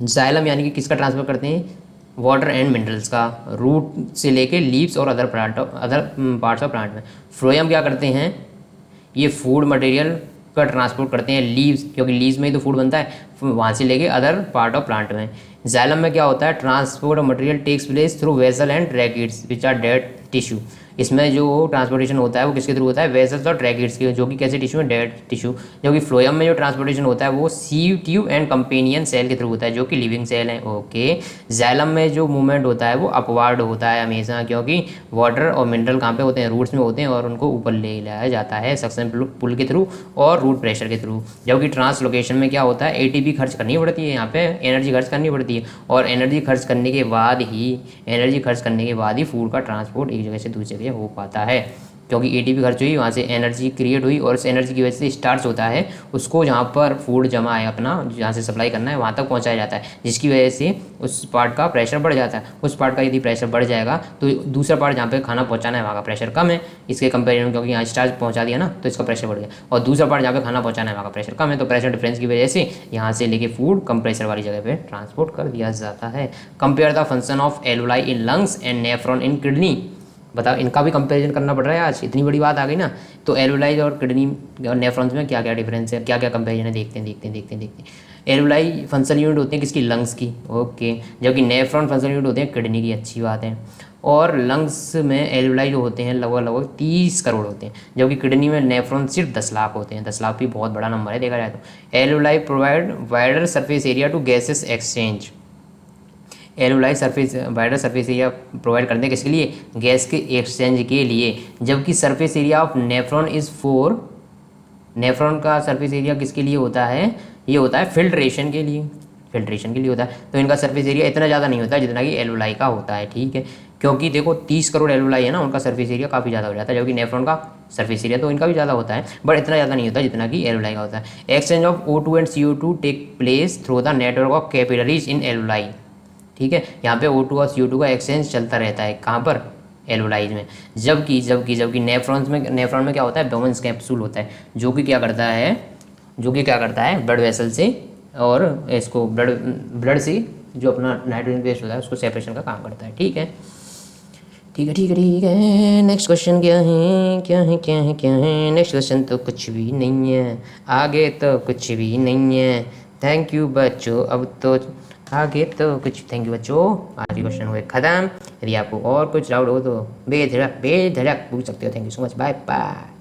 जाइलम यानी कि किसका ट्रांसफर करते हैं? वाटर एंड मिनरल्स का, रूट से लेके लीव्स और अदर पार्ट्स ऑफ प्लांट में। फ्लोएम क्या करते हैं? ये फूड मटेरियल का ट्रांसपोर्ट करते हैं लीव्स, क्योंकि लीव्स में ही तो फूड बनता है, वहाँ से लेके अदर पार्ट ऑफ प्लांट में। जाइलम में क्या होता है, transport of material takes place through vessel and tracheids which are dead tissue. इसमें जो ट्रांसपोर्टेशन होता है वो किसके थ्रू होता है, वेसल्स और ट्रैकिड्स के, जो कि कैसे टिश्यू में, डेड टिश्यू। जो कि फ्लोएम में जो ट्रांसपोर्टेशन होता है वो sieve tube and companion cell के थ्रू होता है, जो कि लिविंग सेल है। ओके, जाइलम में जो मूवमेंट होता है वो अपवार्ड होता है हमेशा, क्योंकि वाटर और मिनरल कहाँ पे होते हैं, रूट्स में होते हैं, और उनको ऊपर ले लाया जाता है सक्शन पुल के थ्रू और रूट प्रेशर के थ्रू। जबकि ट्रांसलोकेशन में क्या होता है, एटीपी खर्च करनी पड़ती है, यहाँ पे एनर्जी खर्च करनी पड़ती है, और एनर्जी खर्च करने के बाद ही फूड का ट्रांसपोर्ट एक जगह से दूसरी जगह हो पाता है। क्योंकि एटीपी खर्च हुई, वहाँ से एनर्जी क्रिएट हुई, और उस एनर्जी की वजह से स्टार्च होता है, उसको जहाँ पर फूड जमा है अपना, जहाँ से सप्लाई करना है वहाँ तक पहुँचाया जाता है, जिसकी वजह से उस पार्ट का प्रेशर बढ़ जाता है। उस पार्ट का यदि प्रेशर बढ़ जाएगा तो दूसरा पार्ट जहाँ पे खाना पहुँचाना है वहाँ का प्रेशर कम है इसके कंपेरिजन, क्योंकि यहाँ स्टार्च पहुँचा दिया ना तो इसका प्रेशर बढ़ गया, और दूसरा पार्ट जहाँ पे खाना पहुँचाना है वहाँ का प्रेशर कम है, तो प्रेशर डिफरेंस की वजह से यहाँ से लेके फूड कम प्रेशर वाली जगह पे ट्रांसपोर्ट कर दिया जाता है। Compare the function of alveoli in lungs and nephron in kidney. बताओ, इनका भी कंपैरिजन करना पड़ रहा है आज, इतनी बड़ी बात आ गई ना। तो एल्वुलाई और किडनी और नेफ्रॉन्स में क्या क्या डिफरेंस है, क्या क्या कंपैरिजन है, देखते हैं। एल्वुलाई फंक्शनल यूनिट होते हैं किसकी, लंग्स की। ओके, जबकि नेफ्रॉन फंक्शनल यूनिट होते हैं किडनी की। अच्छी बात है। और लंग्स में एल्वुलाई जो होते हैं लगभग 30 करोड़ होते हैं, जबकि किडनी में नेफ्रॉन सिर्फ 10 लाख होते हैं। 10 लाख भी बहुत बड़ा नंबर है देखा जाए तो। Alveoli provide wider surface area to gases exchange. Alveoli wider surface area provide करते हैं किसके लिए, गैस के एक्सचेंज के लिए। जबकि surface area of nephron is 4। Nephron का सरफेस एरिया किसके लिए होता है, ये होता है फिल्ट्रेशन के लिए होता है। तो इनका सरफेस एरिया इतना ज़्यादा नहीं होता जितना कि एल्वुलाई का होता है। ठीक है, क्योंकि देखो 30 करोड़ एल्वुलाई है ना, उनका सरफेस एरिया काफ़ी ज़्यादा हो जाता है, जबकि नेफ्रॉन का सरफेस एरिया तो इनका भी ज़्यादा होता है, बट इतना ज़्यादा नहीं होता जितना कि एल्वुलाई का होता है। Exchange of O2 and CO2 take place through the network of capillaries in alveoli. ठीक है, यहाँ पे O2 और CO2 का एक्सचेंज चलता रहता है, कहाँ पर, एल्वुलाइज में। जबकि नेफ्रॉन में क्या होता है, बोमेंस कैप्सूल होता है, जो कि क्या करता है ब्लड वेसल से और इसको ब्लड से जो अपना नाइट्रोजन वेस्ट होता है उसको सेपरेशन का काम करता है। ठीक है। नेक्स्ट क्वेश्चन क्या है। नेक्स्ट क्वेश्चन तो कुछ भी नहीं है, आगे तो कुछ भी नहीं है। थैंक यू बच्चों, अब तो आगे तो कुछ। थैंक यू बच्चों, आज के क्वेश्चन हुए खत्म। यदि आपको और कुछ डाउट हो तो बेझिझक पूछ सकते हो। Thank you so much, bye bye.